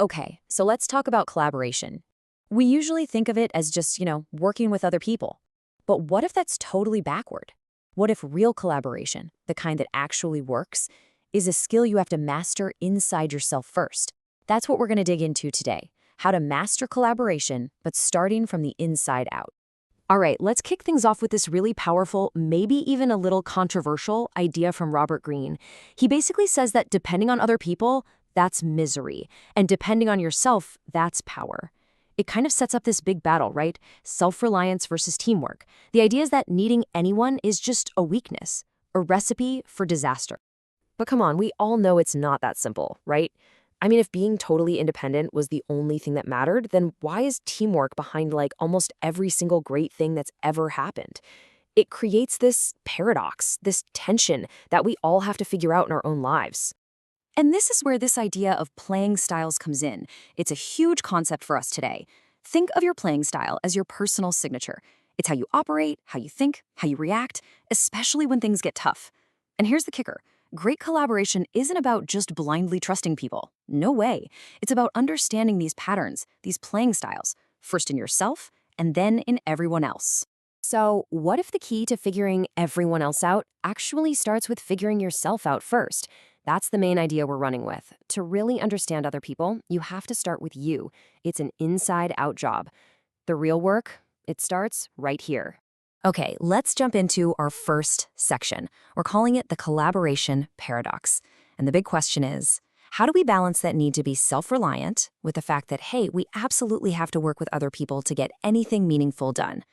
Okay, so let's talk about collaboration. We usually think of it as just, working with other people. But what if that's totally backward? What if real collaboration, the kind that actually works, is a skill you have to master inside yourself first? That's what we're going to dig into today. How to master collaboration, but starting from the inside out. All right, let's kick things off with this really powerful, maybe even a little controversial idea from Robert Greene. He basically says that depending on other people, that's misery, and depending on yourself, that's power. It kind of sets up this big battle, right? Self-reliance versus teamwork. The idea is that needing anyone is just a weakness, a recipe for disaster. But come on, we all know it's not that simple, right? I mean, if being totally independent was the only thing that mattered, then why is teamwork behind like almost every single great thing that's ever happened? It creates this paradox, this tension that we all have to figure out in our own lives. And this is where this idea of playing styles comes in. It's a huge concept for us today. Think of your playing style as your personal signature. It's how you operate, how you think, how you react, especially when things get tough. And here's the kicker. Great collaboration isn't about just blindly trusting people. No way. It's about understanding these patterns, these playing styles, first in yourself and then in everyone else. So, what if the key to figuring everyone else out actually starts with figuring yourself out first? That's the main idea we're running with. To really understand other people, you have to start with you. It's an inside-out job. The real work, it starts right here. Okay, let's jump into our first section. We're calling it the collaboration paradox. And the big question is, how do we balance that need to be self-reliant with the fact that, hey, we absolutely have to work with other people to get anything meaningful done?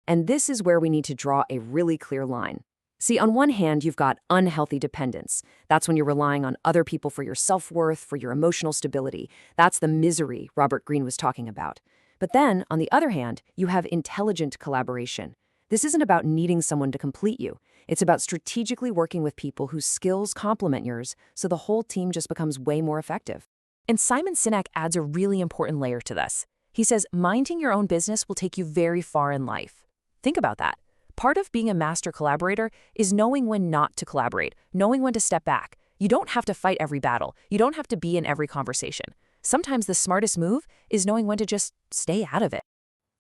And this is where we need to draw a really clear line. See, on one hand, you've got unhealthy dependence. That's when you're relying on other people for your self-worth, for your emotional stability. That's the misery Robert Greene was talking about. But then, on the other hand, you have intelligent collaboration. This isn't about needing someone to complete you. It's about strategically working with people whose skills complement yours so the whole team just becomes way more effective. And Simon Sinek adds a really important layer to this. He says, minding your own business will take you very far in life. Think about that. Part of being a master collaborator is knowing when not to collaborate, knowing when to step back. You don't have to fight every battle. You don't have to be in every conversation. Sometimes the smartest move is knowing when to just stay out of it.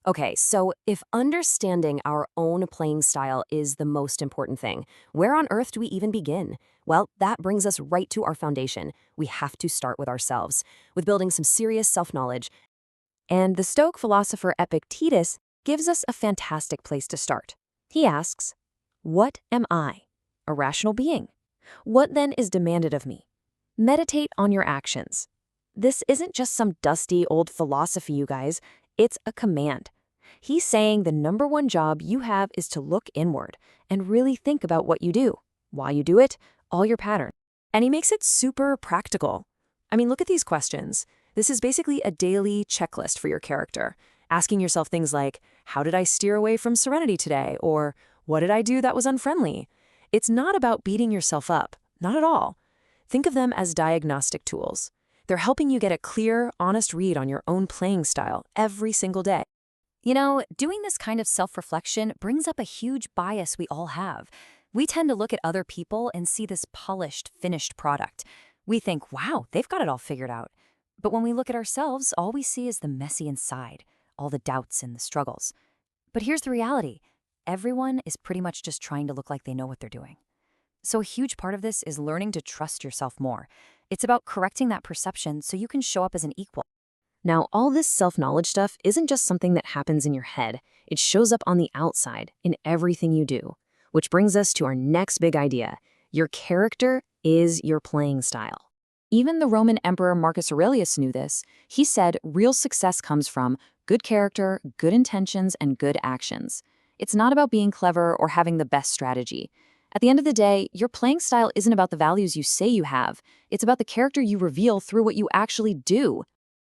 Okay, so if understanding our own playing style is the most important thing, where on earth do we even begin? Well, that brings us right to our foundation. We have to start with ourselves, with building some serious self-knowledge. And the Stoic philosopher Epictetus gives us a fantastic place to start. He asks, what am I? A rational being. What then is demanded of me? Meditate on your actions. This isn't just some dusty old philosophy, you guys. It's a command. He's saying the number one job you have is to look inward and really think about what you do, why you do it, all your patterns. And he makes it super practical. I mean, look at these questions. This is basically a daily checklist for your character. Asking yourself things like, how did I steer away from serenity today? Or what did I do that was unfriendly? It's not about beating yourself up, not at all. Think of them as diagnostic tools. They're helping you get a clear, honest read on your own playing style every single day. Doing this kind of self-reflection brings up a huge bias we all have. We tend to look at other people and see this polished, finished product. We think, wow, they've got it all figured out. But when we look at ourselves, all we see is the messy inside, all the doubts and the struggles. But here's the reality. Everyone is pretty much just trying to look like they know what they're doing. So a huge part of this is learning to trust yourself more. It's about correcting that perception so you can show up as an equal. Now, all this self-knowledge stuff isn't just something that happens in your head. It shows up on the outside in everything you do. Which brings us to our next big idea. Your character is your playing style. Even the Roman Emperor Marcus Aurelius knew this. He said real success comes from good character, good intentions, and good actions. It's not about being clever or having the best strategy. At the end of the day, your playing style isn't about the values you say you have. It's about the character you reveal through what you actually do.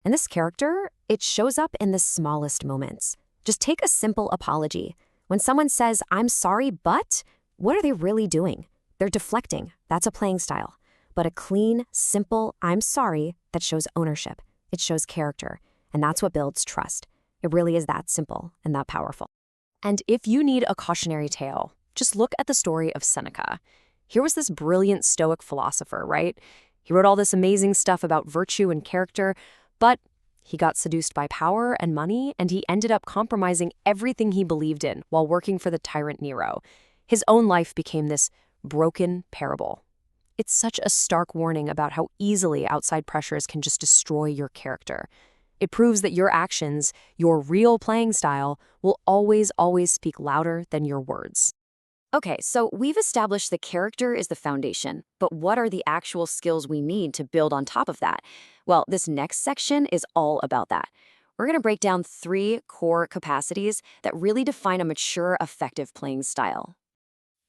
And this character, it shows up in the smallest moments. Just take a simple apology. When someone says, I'm sorry, but, what are they really doing? They're deflecting. That's a playing style. But a clean, simple, I'm sorry, that shows ownership. It shows character. And that's what builds trust. It really is that simple and that powerful. And if you need a cautionary tale, just look at the story of Seneca. Here was this brilliant Stoic philosopher, right? He wrote all this amazing stuff about virtue and character, But he got seduced by power and money, and he ended up compromising everything he believed in while working for the tyrant Nero. His own life became this broken parable. It's such a stark warning about how easily outside pressures can just destroy your character. It proves that your actions, your real playing style, will always speak louder than your words. Okay, so we've established the character is the foundation, but what are the actual skills we need to build on top of that? Well, this next section is all about that. We're going to break down 3 core capacities that really define a mature, effective playing style.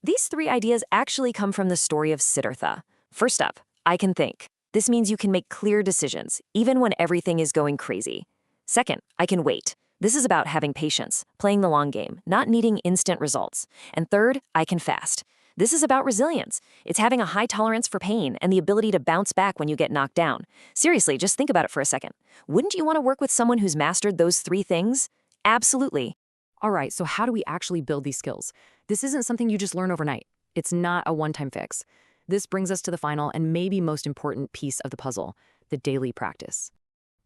These 3 ideas actually come from the story of Siddhartha. First up, I can think. This means you can make clear decisions, even when everything is going crazy. Second, I can wait. This is about having patience, playing the long game, not needing instant results. And third, I can fast. This is about resilience. It's having a high tolerance for pain and the ability to bounce back when you get knocked down. Seriously, just think about it for a second. Wouldn't you want to work with someone who's mastered those 3 things? Absolutely. All right, so how do we actually build these skills? This isn't something you just learn overnight. It's not a one-time fix. This brings us to the final and maybe most important piece of the puzzle, the daily practice.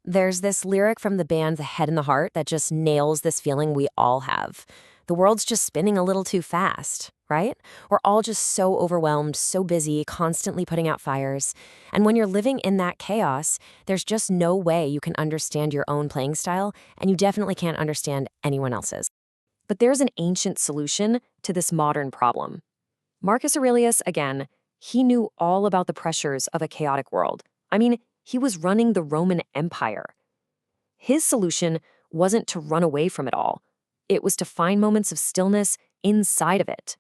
There's this lyric from the band The Head and the Heart that just nails this feeling we all have. The world's just spinning a little too fast, right? We're all just so overwhelmed, so busy, constantly putting out fires. And when you're living in that chaos, there's just no way you can understand your own playing style, and you definitely can't understand anyone else's. But there's an ancient solution to this modern problem. Marcus Aurelius, again, he knew all about the pressures of a chaotic world. I mean, he was running the Roman Empire. His solution wasn't to run away from it all. It was to find moments of stillness inside of it.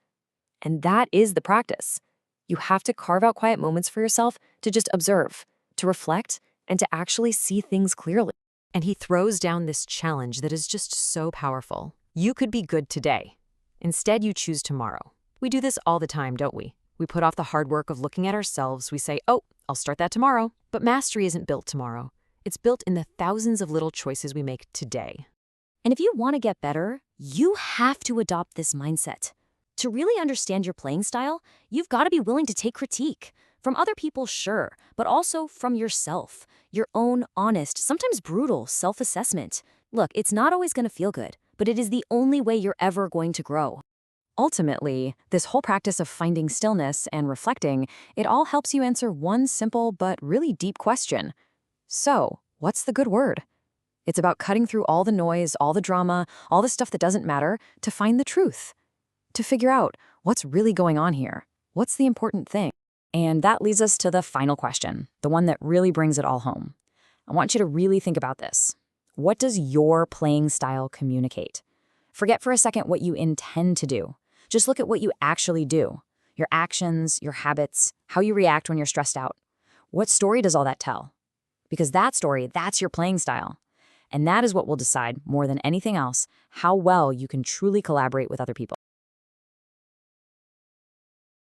And that is the practice. You have to carve out quiet moments for yourself to just observe, to reflect, and to actually see things clearly. And he throws down this challenge that is just so powerful. You could be good today. Instead, you choose tomorrow. We do this all the time, don't we? We put off the hard work of looking at ourselves. We say, oh, I'll start that tomorrow. But mastery isn't built tomorrow. It's built in the thousands of little choices we make today. And if you want to get better, you have to adopt this mindset. To really understand your playing style, you've got to be willing to take critique. From other people, sure, but also from yourself. Your own honest, sometimes brutal self-assessment. Look, it's not always going to feel good, but it is the only way you're ever going to grow. Ultimately, this whole practice of finding stillness and reflecting, it all helps you answer one simple but really deep question. So, what's the good word? It's about cutting through all the noise, all the drama, all the stuff that doesn't matter, to find the truth. To figure out what's really going on here. What's the important thing? And that leads us to the final question, the one that really brings it all home. I want you to really think about this. What does your playing style communicate? Forget for a second what you intend to do. Just look at what you actually do. Your actions, your habits, how you react when you're stressed out. What story does all that tell? Because that story, that's your playing style. And that is what will decide, more than anything else, how well you can truly collaborate with other people.